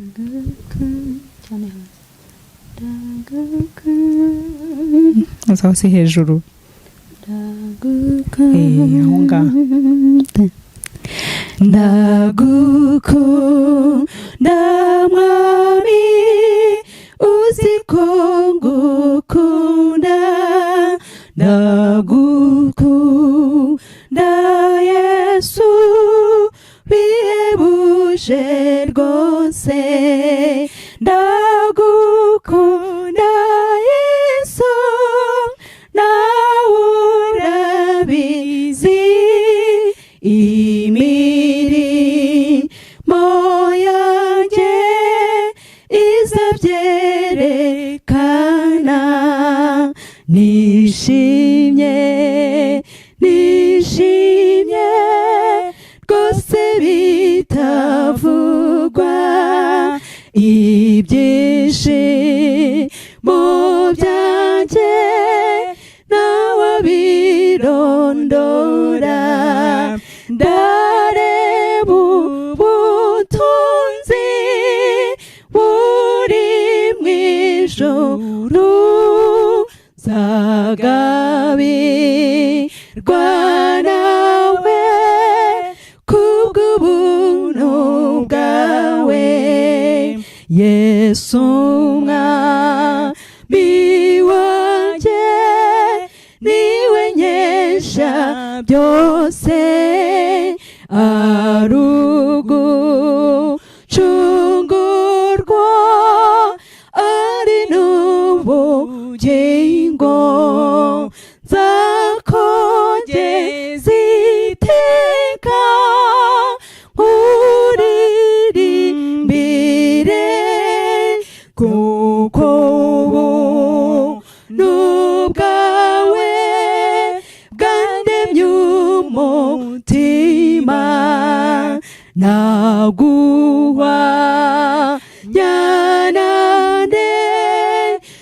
Aho si hejuru. Aho ngaho. Ndagukunda mwami, uzi ko ngukunda. Ndagukunda Yesu, bihebuje rwose. Ndagukunda Yesu, nawe urabizi. Imirimo yanjye izabyerekana. Nishimye rwose bitavugwa. Ibyishimo byanjye nawe birondora. Ndareba ubutunzi buri mu ijuru. Zagabirwa nawe kubw'ubuntu bwawe. Yesu mwami wanjye, niwe nkesha byose. Arugucungurwa ari n'ubugingo. Nzakongeza iteka nkuririmbire, kuko ubuntu bwawe bwandemye umutima. naguhwanya nande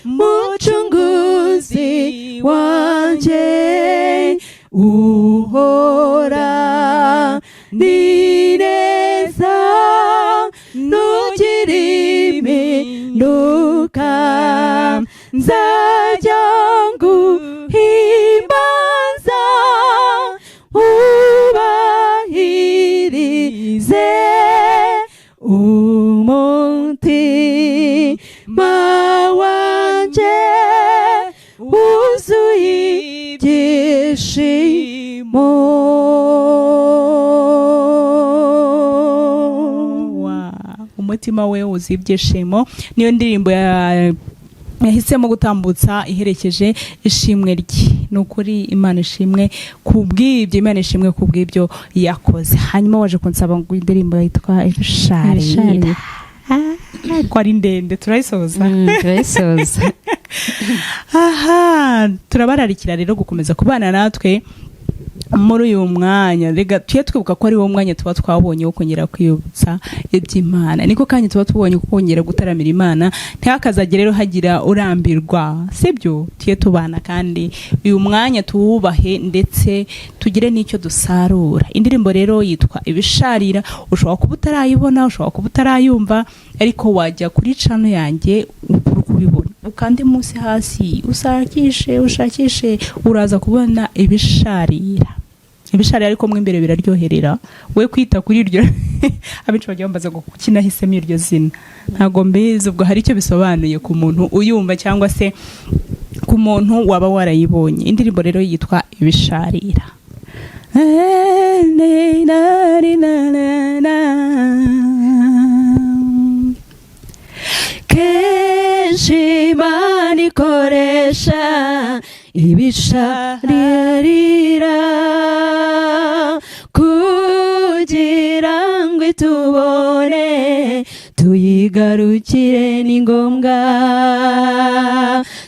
mucunguzi wanje uhora ni neza ntugirimpinuka nzajya nguhimbaza ubahirize umutima wanje wuzuye ibyishimo. Umutima we wuzuye ibyishimo niyo ndirimbo yahisemo gutambutsa iherekeje ishimwe rye. Ni ukuri Imana ishimwe kubw'ibyo, Imana ishimwe kubw'ibyo yakoze. Hanyuma waje kunsaba ngo indirimbo yitwa Ibisharira. Ko ari ndende turayisoza. Turayisoza. Aha, turabararikira rero gukomeza kubana natwe muri uyu mwanya. Rega tuye twibuka ko ari wo mwanya tuba twabonye wo kongera kwiyubutsa iby'Imana, niko kandi tuba tubonye kongera gutaramira Imana. Ntihakazagire rero hagira urambirwa, sibyo? Tuye tubana kandi uyu mwanya tuwubahe ndetse tugire n'icyo dusarura. Indirimbo rero yitwa Ibisharira. Ushobora kuba utarayibona, ushobora kuba utarayumva, ariko wajya kuri channel yanjye kubibona, ukande munsi hasi ushakishe uraza kubona Ibisharira. Ibisharira ariko mwe imbere biraryoherera, we kwita kuri iryo abico bagiye bambaza ngo kinahisemo iryo zina ntago mbizi, ubwo hari icyo bisobanuye ku muntu uyumva cyangwa se ku muntu waba warayibonye. Indirimbo rero yitwa Ibisharira. Kenshi Imana ikoresha ibisharira kugira ngo itubone tuyigarukire, ni ngombwa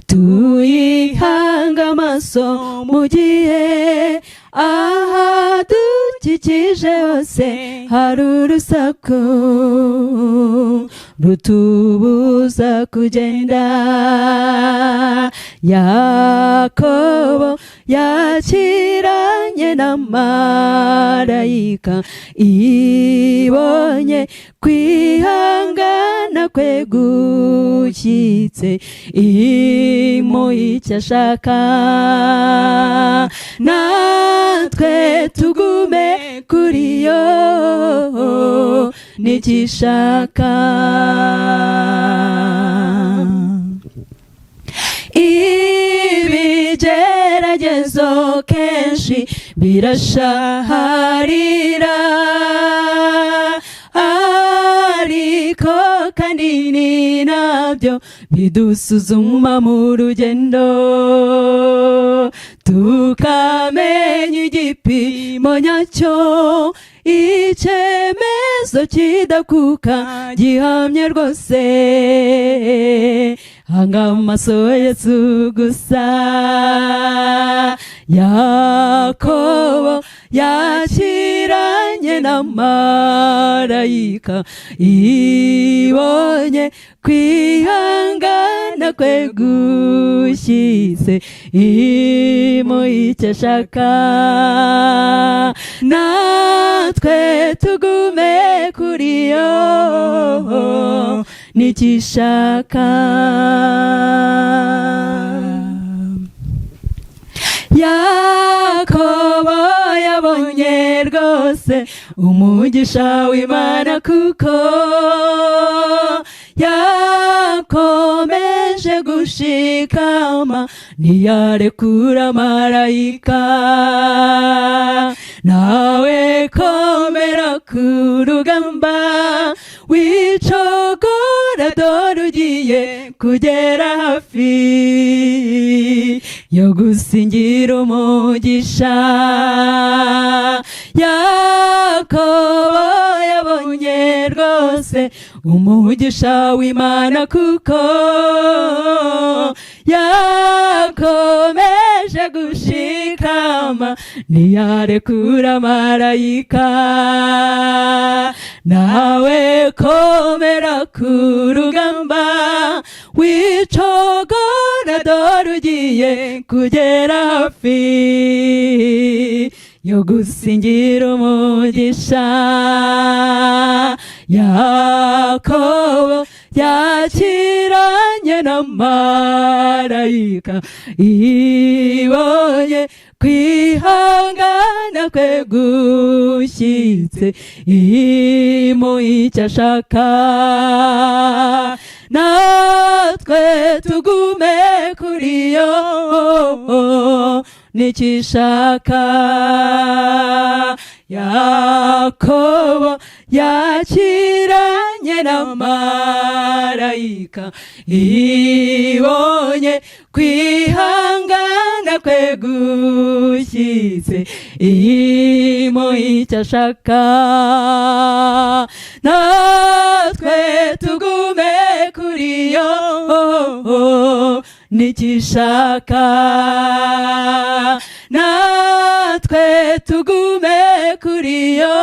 tuyihanga amaso mu gihe aha dukikije hose hari urusaku rutubuza kugenda. Yakobo yakiranye na marayika, ibonye kwihangana kwe gushyitse, imuha icyo ashaka. Natwe tugume kuri yo n'igishaka. Ibigeragezo kenshi birasharira, ariko kandi ni nabyo bidusuzuma mu rugendo, tukamenya igipimo nyacyo, icyemezo kidakuka gihamye rwose. Hanga amaso Yesu gusa. Yakobo yakiranye na marayika, ibonye kwihangana kwe gushyitse, imuha icyo ashaka. Natwe tugume kuri yo n'igishaka. Yakobo yabonye rwose umugisha w'Imana, kuko yakomeje gushikama ntiyarekura marayika. Nawe komera ku rugamba wicogora, dore ugiye kugera hafi yo gusingira umugisha. Yakobo yabonye rwose umugisha w'Imana, kuko yakomeje gushika shikama ntiyarekura marayika nawe komera ku rugamba wicogora dore ugiye kugera hafi yo gusingira umugisha Yakobo yakiranye na marayika ibonye kwihangana kwe gushyitse imuha icyo ashaka natwe tugume kuri yo nikishaka Yakobo yakiranye na marayika ibonye kwihangana kwe gushyitse imuha icyo ashaka natwe tugume kuri yo nikishaka natwe tugume kuri yo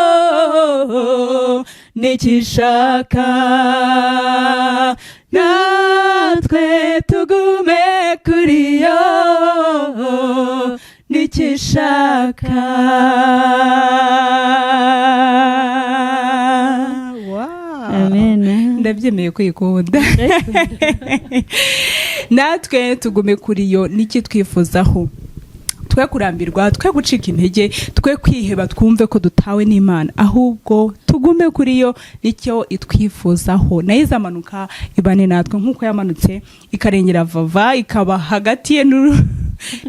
nikishaka natwe tugume kuri yo nikishaka Amen. Ndabyemeye kwikunda natwe tugume kuri yo niki twifuzaho twe kurambirwa twe gucika intege twe kwiheba twumve ko dutawe n'Imana ahubwo tugume kuri yo nicyo itwifuzaho nayo izamanuka ibane natwe nkuko yamanutse ikarengera vava ikaba hagati ye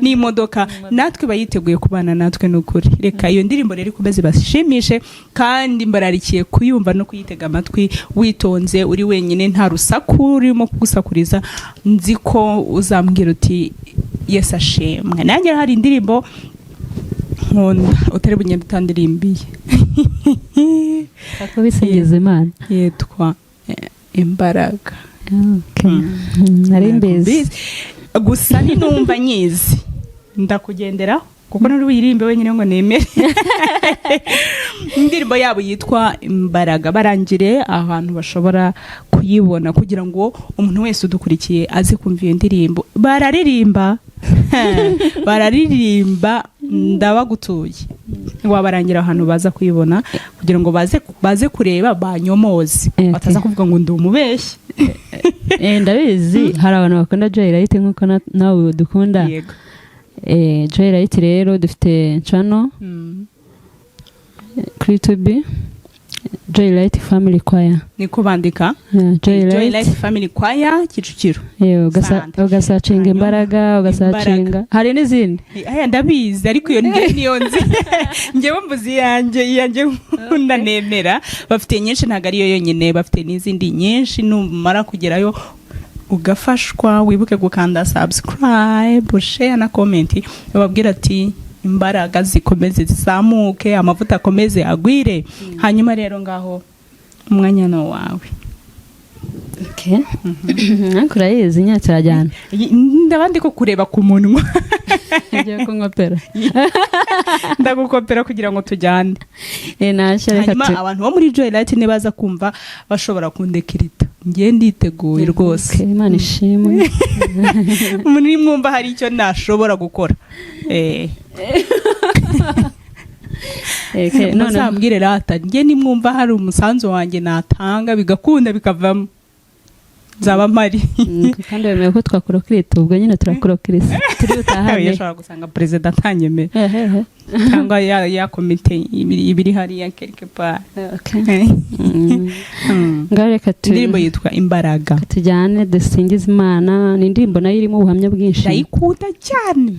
n'imodoka natwe bayiteguye kubana natwe n'ukuri reka iyo ndirimbo rero ikomeze bashimishe kandi mbararikiye kuyumva no kuyitega amatwi witonze uri wenyine nta rusaku urimo kugusakuriza nzi ko uzambwira uti Yesu ashimwe nanjye hari indirimbo nkunda utari bunyende utandirimbiye ako bisingiza Imana yitwa imbaraga nari mbizi gusa ninumva nyizi ndakugenderaho kuko nuri wirimbe wenyine ngo nemere indirimbo yabo yitwa imbaraga barangire ahantu bashobora kuyibona kugira ngo umuntu wese udukurikiye aze kumva iyo ndirimbo bararirimba ndabagutuye wabarangira ahantu baza kuyibona kugira ngo baze kureba banyomoze bataza kuvuga ngo ndi umubeshyi ndabizi hari abantu bakunda Joyrite nkuko nawe dukunda Joyrite rero dufite channel kuri YouTube Joyrite Family Choir niko bandika Joyrite Family Choir Kicukiro ugasacinga imbaraga ugasacinga hari n'izindi aya ndabizi ariko iyo niyo nzi ngewe mbuzi yanjye ndanemera bafite nyinshi ntago ari yo yonyine bafite n'izindi nyinshi numara kugerayo ugafashwa wibuke gukanda subscribe share na comment bababwira ati imbaraga zikomeze zizamuke amavuta akomeze agwire hanyuma rero ngaho umwanya no wawe nakurayizi nyacyajyana ndabandi ko kureba ku munwa ngiye kunkopera ndagukopera kugira ngo tujyane hanyuma abantu bo muri Joyrite nibaza kumva bashobora kundekirita ngiye nditeguye rwose Imana ishimwe muri mwumva hari icyo nashobora gukora none ambwire rata ngiye nimwumva hari umusanzu wanjye natanga bigakunda bikavamo zaba mari kandi bemeye ko twakurokirita ubwo nyine turakurokirisa turi utahane yashobora gusanga president atanyeme cyangwa ya komite ibiri hari ya quelque part ngareka indirimbo yitwa imbaraga tujyane dusingiza Imana ni indirimbo nayo irimo ubuhamya bwinshi ndayikuta cyane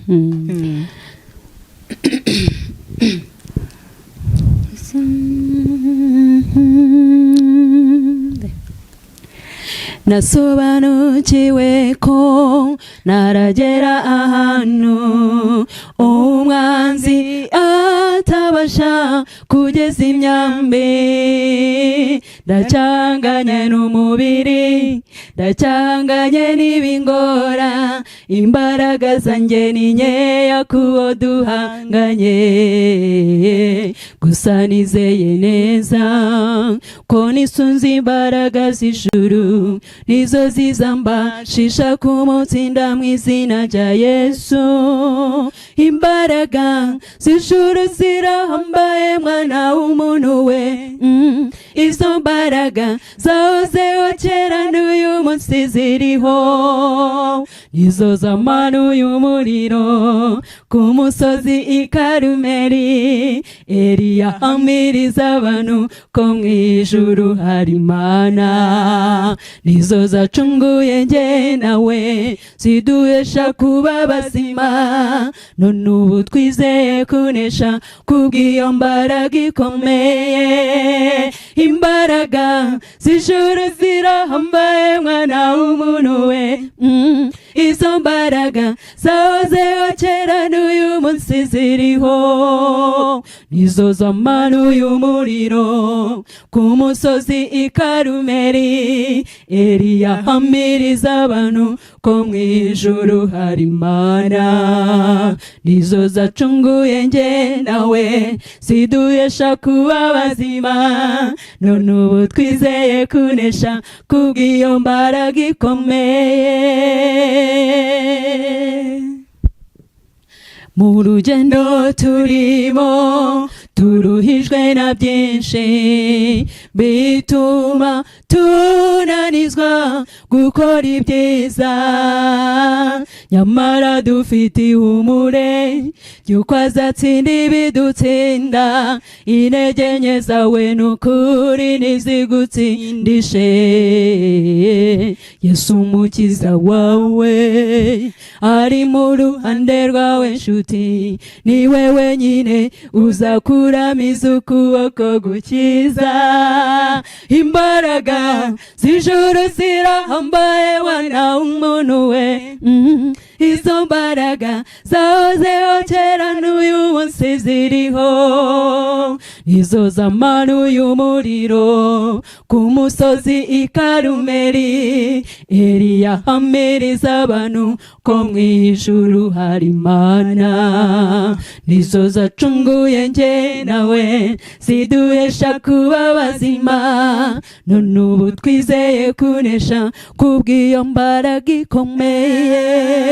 nasobanukiwe ko naragera ahantu umwanzi atabasha kugeza imyambi ndacyanganye n'umubiri ndacyanganye n'ibingora imbaraga zanjye ni nkeya kuwo duhanganye, gusa nizeye neza ko nisunze imbaraga z'ijuru nizo zizambashisha kumutsinda mu izina rya Yesu. Imbaraga z'ijuru zirahambaye mwana w'umuntu we, izo mbaraga zahozeho kera n'uyu munsi ziriho, nizo zamanuye umuriro ku musozi i Karumeli, Eliya amiriza abantu ko mu ijuru hari Imana, nizo zacunguye njye nawe ziduhesha kuba bazima, none ubu twizeye kunesha kubw'iyo mbaraga ikomeye. Imbaraga z'ijuru zirahambaye mwana w'umuntu we, izo mbaraga zahozeho kera n'uyu munsi ziriho, nizo zamanuye umuriro ku musozi i Karumeli, Eliya amiriza abantu ko mu ijuru hari Imana, nizo zacunguye njye nawe ziduhesha kuba bazima, none ubu twizeye kunesha kubw'iyo mbaraga ikomeye. Mu rugendo turimo turuhijwe na byinshi bituma tunanizwa gukora ibyiza, nyamara dufite ihumure ry'uko azatsinda ibidutsinda, intege nke zawe n'ukuri ntizigutsindishe. Yesu umukiza wawe ari mu ruhande rwawe nshuti, niwe wenyine uzakuramiza ukuboko gukiza. Imbaraga z'ijuru zirahambaye mwana w'umuntu we, izo mbaraga zahozeho kera n'uyu munsi ziriho, nizo zamanuye umuriro ku musozi i Karumeli, Eliya amiriza abantu ko mu ijuru hari Imana, nizo zacunguye njye nawe ziduhesha kuba bazima, none ubu twizeye kunesha kubw'iyo mbaraga ikomeye.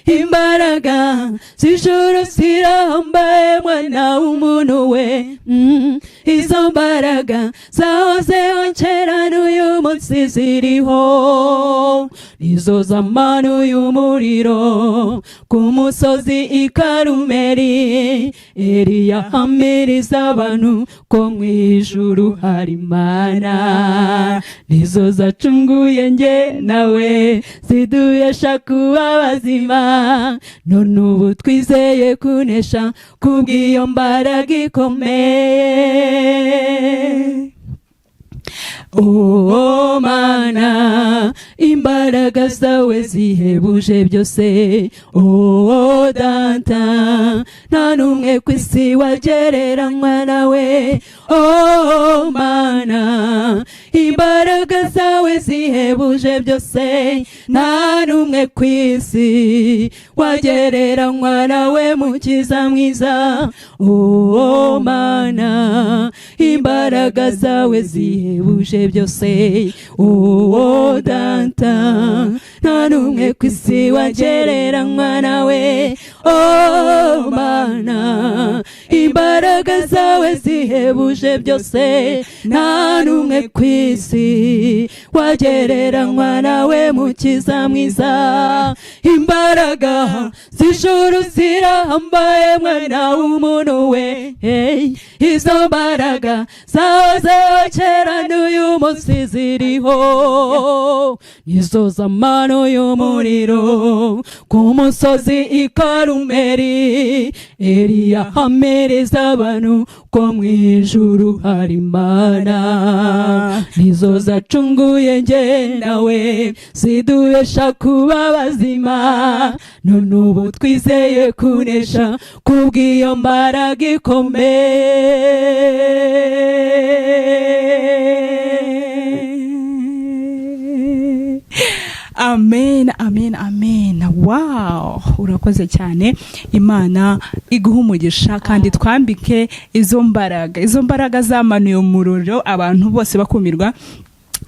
Imbaraga z'ijuru zirahambaye mwana w'umuntu we, izo mbaraga zahozeho kera n'uyu munsi ziriho, nizo zamanuye umuriro ku musozi i Karumeli, Eliya amiriza abantu ko mu ijuru hari Imana, nizo zacunguye njye nawe ziduhesha kuba bazima, none ubu twizeye kunesha kubw'iyo mbaraga ikomeye. Oh Mana, imbaraga zawe zihebuje byose, oh Data, nta n'umwe ku isi wagereranywa nawe. Oh Mana, imbaraga zawe zihebuje byose, nta n'umwe ku isi wagereranywa nawe mukiza mwiza. Oh Mana, imbaraga zawe zihebuje byose, oh Data, nta n'umwe ku isi wagereranywa nawe. Oh Mana, imbaraga zawe zihebuje byose, nta n'umwe ku isi wagereranywa nawe mukiza mwiza. Imbaraga z'ijuru zirahambaye mwana w'umuntu we, izo mbaraga zahozeho kera n'uyu munsi ziriho, nizo zamanuye umuriro ku musozi i Karumeli, Eliya amiriza abantu ko mu ijuru hari Imana, nizo zacunguye njye nawe ziduhesha kuba bazima, none ubu twizeye kunesha kubw'iyo mbaraga ikomeye. Amen, amen, amen. Wow. wow, urakoze cyane. Imana iguha umugisha kandi twambike izo mbaraga zamanuye umuriro abantu bose bakumirwa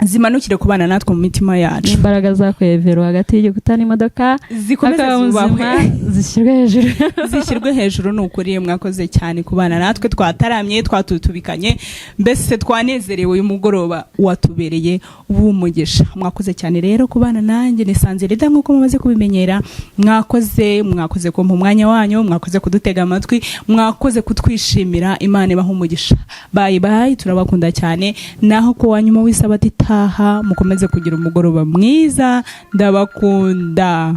zimanukire kubana natwe mu mitima yacu. Imbaraga zakwevero hagati y'igikuta n'imodoka zikomeze zubahwe, zishyirwe hejuru. Nukuri mwakoze cyane kubana natwe, twataramye, twatutubikanye, mbese twanezerewe. Uyu mugoroba watubereye umugisha. Mwakoze cyane rero kubana nanjye, nisanze rida nkuko mumaze kubimenyera. Mwakoze kumpa umwanya wanyu, mwakoze kudutega amatwi, mwakoze kutwishimira. Imana ibaha umugisha. Bye bye, turabakunda cyane. Naho ko wanyuma w'Isabato itaha mukomeze kugira umugoroba mwiza. Ndabakunda.